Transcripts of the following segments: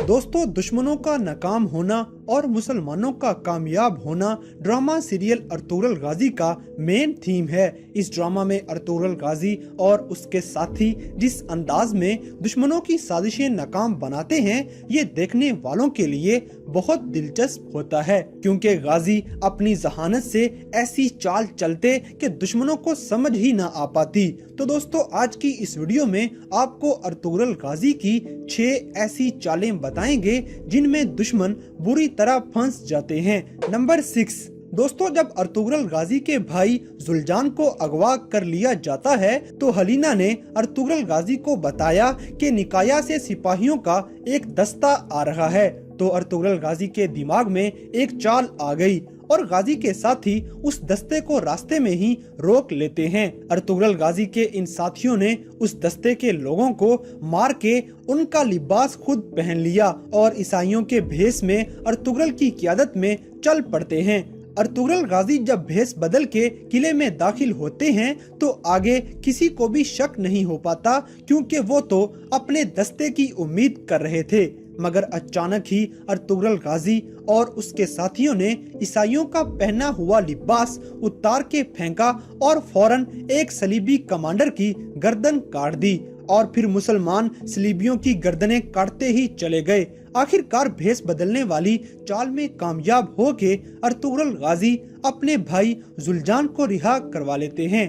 दोस्तों, दुश्मनों का नाकाम होना और मुसलमानों का कामयाब होना ड्रामा सीरियल अर्तुगरुल गाजी का मेन थीम है। इस ड्रामा में अर्तुगरुल गाजी और उसके साथी जिस अंदाज में दुश्मनों की साजिशें नाकाम बनाते हैं, ये देखने वालों के लिए बहुत दिलचस्प होता है, क्योंकि गाजी अपनी जहानत से ऐसी चाल चलते कि दुश्मनों को समझ ही ना आ पाती। तो दोस्तों, आज की इस वीडियो में आपको अर्तुगरुल गाजी की 6 ऐसी चालें बताएंगे जिनमें दुश्मन बुरी तरह फंस जाते हैं। नंबर 6, दोस्तों, जब अर्तुगरुल गाजी के भाई जुलजान को अगवा कर लिया जाता है तो हलीना ने अर्तुगरुल गाजी को बताया कि निकाया से सिपाहियों का एक दस्ता आ रहा है। तो अर्तुगरुल गाजी के दिमाग में एक चाल आ गई और गाजी के साथी उस दस्ते को रास्ते में ही रोक लेते हैं। अर्तुगरुल गाजी के इन साथियों ने उस दस्ते के लोगों को मार के उनका लिबास खुद पहन लिया और ईसाइयों के भेष में अर्तुगरुल की क़ियादत में चल पड़ते हैं। अर्तुगरुल गाजी जब भेष बदल के किले में दाखिल होते हैं तो आगे किसी को भी शक नहीं हो पाता, क्योंकि वो तो अपने दस्ते की उम्मीद कर रहे थे। मगर अचानक ही अर्तुगरुल गाजी और उसके साथियों ने ईसाइयों का पहना हुआ लिबास उतार के फेंका और फौरन एक सलीबी कमांडर की गर्दन काट दी और फिर मुसलमान सलीबियों की गर्दनें काटते ही चले गए। आखिरकार भेष बदलने वाली चाल में कामयाब होके अर्तुगरुल गाजी अपने भाई जुलजान को रिहा करवा लेते हैं।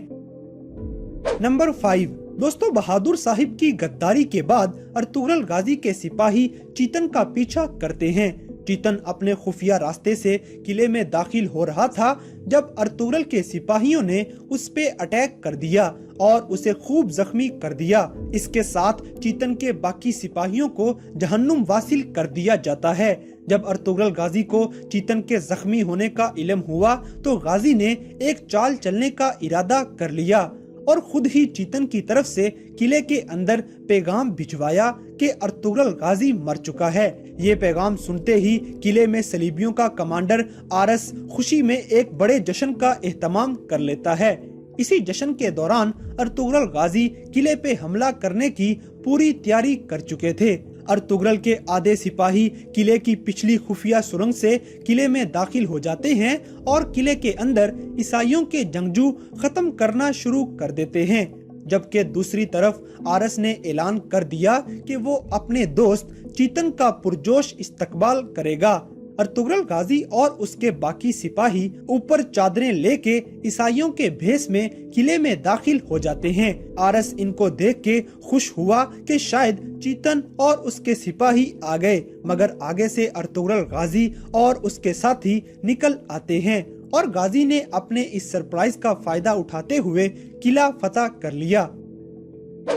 नंबर 5, दोस्तों, बहादुर साहिब की गद्दारी के बाद अर्तुगरुल गाजी के सिपाही चीतन का पीछा करते हैं। चीतन अपने खुफिया रास्ते से किले में दाखिल हो रहा था जब अर्तुगरुल के सिपाहियों ने उस पे अटैक कर दिया और उसे खूब जख्मी कर दिया। इसके साथ चीतन के बाकी सिपाहियों को जहन्नुम वासिल कर दिया जाता है। जब अर्तुगरुल गाजी को चीतन के जख्मी होने का इल्म हुआ तो गाजी ने एक चाल चलने का इरादा कर लिया और खुद ही चीतन की तरफ से किले के अंदर पैगाम भिजवाया कि अर्तुगरुल गाजी मर चुका है। ये पैगाम सुनते ही किले में सलीबियों का कमांडर आरस खुशी में एक बड़े जश्न का एहतमाम कर लेता है। इसी जश्न के दौरान अर्तुगरुल गाजी किले पे हमला करने की पूरी तैयारी कर चुके थे। अर्तुगरुल के आधे सिपाही किले की पिछली खुफिया सुरंग से किले में दाखिल हो जाते हैं और किले के अंदर ईसाइयों के जंगजू खत्म करना शुरू कर देते हैं, जबकि दूसरी तरफ आरस ने ऐलान कर दिया कि वो अपने दोस्त चीतन का पुरजोश इस्तकबाल करेगा। अर्तुगरुल गाजी और उसके बाकी सिपाही ऊपर चादरें लेके ईसाइयों के भेष में किले में दाखिल हो जाते हैं। आरस इनको देख के खुश हुआ कि शायद चीतन और उसके सिपाही आ गए, मगर आगे से अर्तुगरुल गाजी और उसके साथी निकल आते हैं और गाजी ने अपने इस सरप्राइज का फायदा उठाते हुए किला फतह कर लिया।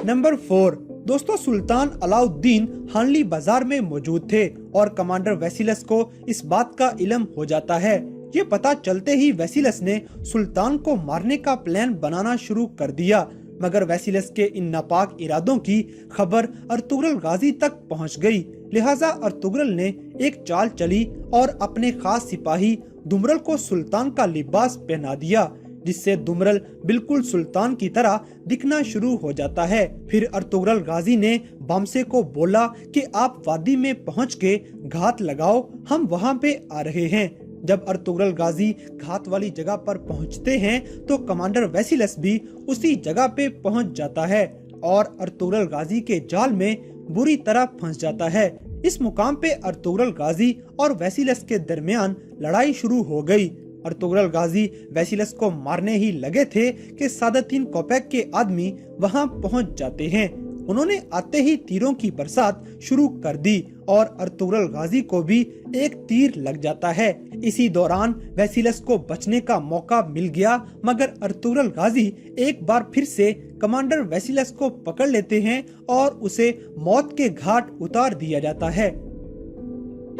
नंबर 4, दोस्तों, सुल्तान अलाउद्दीन हानली बाजार में मौजूद थे और कमांडर वेसिलस को इस बात का इल्म हो जाता है। ये पता चलते ही वेसिलस ने सुल्तान को मारने का प्लान बनाना शुरू कर दिया, मगर वेसिलस के इन नापाक इरादों की खबर अर्तुगरुल गाजी तक पहुंच गई। लिहाजा अर्तुगरुल ने एक चाल चली और अपने खास सिपाही दुमरल को सुल्तान का लिबास पहना दिया, जिससे दुमरल बिल्कुल सुल्तान की तरह दिखना शुरू हो जाता है। फिर अर्तुगरुल गाजी ने बामसे को बोला कि आप वादी में पहुंच के घात लगाओ, हम वहां पे आ रहे हैं। जब अर्तुगरुल गाजी घात वाली जगह पर पहुंचते हैं तो कमांडर वेसिलस भी उसी जगह पे पहुंच जाता है और अर्तुगरुल गाजी के जाल में बुरी तरह फंस जाता है। इस मुकाम पे अर्तुगरुल गाजी और वेसिलस के दरमियान लड़ाई शुरू हो गई। अर्तुगरुल गाजी वेसिलस को मारने ही लगे थे कि सादतीन कोपैक के आदमी वहां पहुंच जाते हैं। उन्होंने आते ही तीरों की बरसात शुरू कर दी और अर्तुगरुल गाजी को भी एक तीर लग जाता है। इसी दौरान वेसिलस को बचने का मौका मिल गया, मगर अर्तुगरुल गाजी एक बार फिर से कमांडर वेसिलस को पकड़ लेते हैं और उसे मौत के घाट उतार दिया जाता है।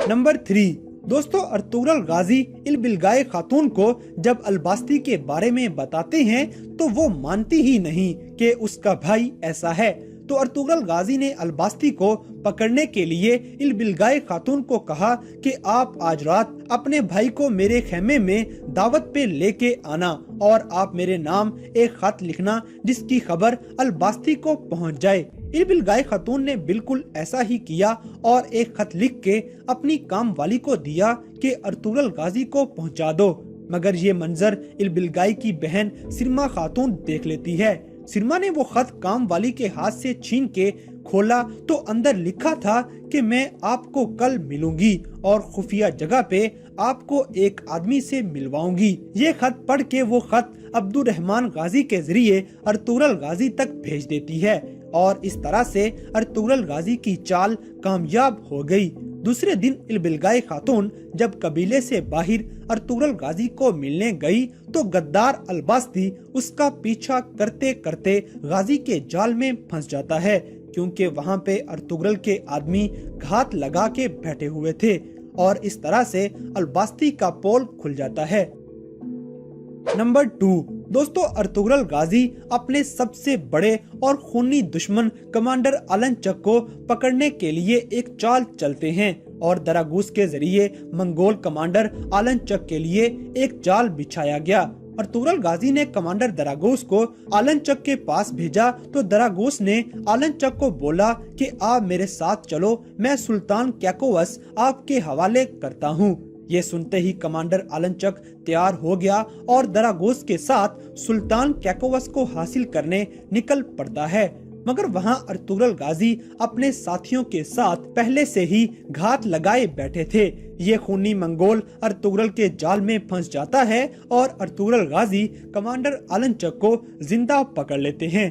नंबर 3, दोस्तों, अर्तुगरुल गाजी इल्बिलगाय खातून को जब अलबास्ती के बारे में बताते हैं तो वो मानती ही नहीं कि उसका भाई ऐसा है। तो अर्तुगरुल गाजी ने अलबास्ती को पकड़ने के लिए इल्बिलगाय खातून को कहा कि आप आज रात अपने भाई को मेरे खेमे में दावत पे लेके आना और आप मेरे नाम एक खत लिखना जिसकी खबर अलबास्ती को पहुंच जाए। इल्बिलगाई खातून ने बिल्कुल ऐसा ही किया और एक खत लिख के अपनी काम वाली को दिया कि अर्तुगरुल गाजी को पहुंचा दो। मगर ये मंजर इल्बिलगाई की बहन सिरमा खातून देख लेती है। सिरमा ने वो खत काम वाली के हाथ से छीन के खोला तो अंदर लिखा था कि मैं आपको कल मिलूंगी और खुफिया जगह पे आपको एक आदमी से मिलवाऊंगी। ये खत पढ़ के वो खत अब्दुर्रहमान गाजी के जरिए अर्तुगरुल गाजी तक भेज देती है और इस तरह से अर्तुगरुल गाजी की चाल कामयाब हो गई। दूसरे दिन इल्बिलगाई खातून जब कबीले से बाहर अर्तुगरुल गाजी को मिलने गई तो गद्दार अलबास्ती उसका पीछा करते करते गाजी के जाल में फंस जाता है, क्योंकि वहाँ पे अर्तुगरुल के आदमी घात लगा के बैठे हुए थे और इस तरह से अलबास्ती का पोल खुल जाता है। नंबर 2, दोस्तों अर्तुगरुल गाजी अपने सबसे बड़े और खूनी दुश्मन कमांडर आलनचक को पकड़ने के लिए एक चाल चलते हैं और दरागूस के जरिए मंगोल कमांडर आलनचक के लिए एक जाल बिछाया गया। अर्तुगरुल गाजी ने कमांडर दरागूस को आलनचक के पास भेजा तो दरागूस ने आलनचक को बोला कि आप मेरे साथ चलो, मैं सुल्तान कैकोवस आपके हवाले करता हूँ। ये सुनते ही कमांडर आलनचक तैयार हो गया और दरागोस के साथ सुल्तान कैकोवस को हासिल करने निकल पड़ता है। मगर वहाँ अर्तुगरुल गाजी अपने साथियों के साथ पहले से ही घात लगाए बैठे थे। ये खूनी मंगोल अर्तुगरुल के जाल में फंस जाता है और अर्तुगरुल गाजी कमांडर आलनचक को जिंदा पकड़ लेते हैं।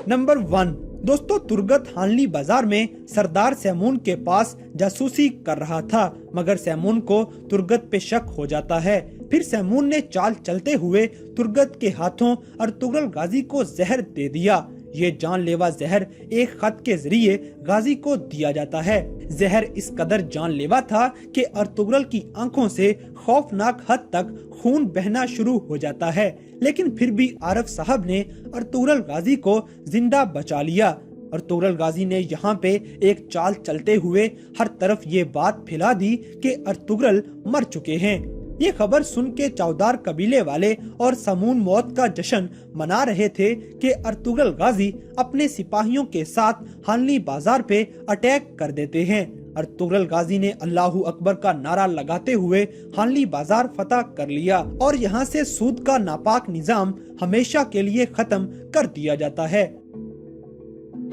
नंबर 1, दोस्तों तुर्गत हानली बाजार में सरदार सैमून के पास जासूसी कर रहा था, मगर सैमून को तुर्गत पे शक हो जाता है। फिर सैमून ने चाल चलते हुए तुर्गत के हाथों अर्तुगरुल गाजी को जहर दे दिया। ये जानलेवा जहर एक खत के जरिए गाजी को दिया जाता है। जहर इस कदर जानलेवा था कि अर्तुगरुल की आंखों से खौफनाक हद तक खून बहना शुरू हो जाता है, लेकिन फिर भी आरफ साहब ने अर्तुगरुल गाजी को जिंदा बचा लिया। अर्तुगरुल गाजी ने यहाँ पे एक चाल चलते हुए हर तरफ ये बात फैला दी कि अर्तुगरुल मर चुके हैं। ये खबर सुन के चौदार कबीले वाले और समून मौत का जश्न मना रहे थे कि अर्तुगरुल गाजी अपने सिपाहियों के साथ हानली बाजार पे अटैक कर देते हैं। अर्तुगरुल गाजी ने अल्लाहू अकबर का नारा लगाते हुए हानली बाजार फतह कर लिया और यहाँ से सूद का नापाक निजाम हमेशा के लिए खत्म कर दिया जाता है।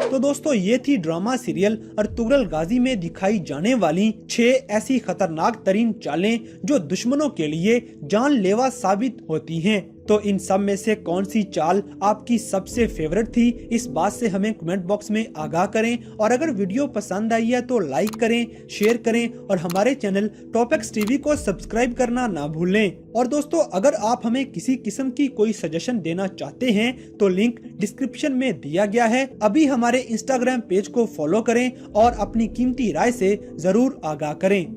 तो दोस्तों ये थी ड्रामा सीरियल अर्तुगरुल गाजी में दिखाई जाने वाली 6 ऐसी खतरनाक तरीन चालें जो दुश्मनों के लिए जानलेवा साबित होती हैं। तो इन सब में से कौन सी चाल आपकी सबसे फेवरेट थी, इस बात से हमें कमेंट बॉक्स में आगाह करें। और अगर वीडियो पसंद आई है तो लाइक करें, शेयर करें और हमारे चैनल टॉपएक्स टीवी को सब्सक्राइब करना ना भूलें। और दोस्तों अगर आप हमें किसी किस्म की कोई सजेशन देना चाहते हैं तो लिंक डिस्क्रिप्शन में दिया गया है। अभी हमारे इंस्टाग्राम पेज को फॉलो करें और अपनी कीमती राय से जरूर आगाह करें।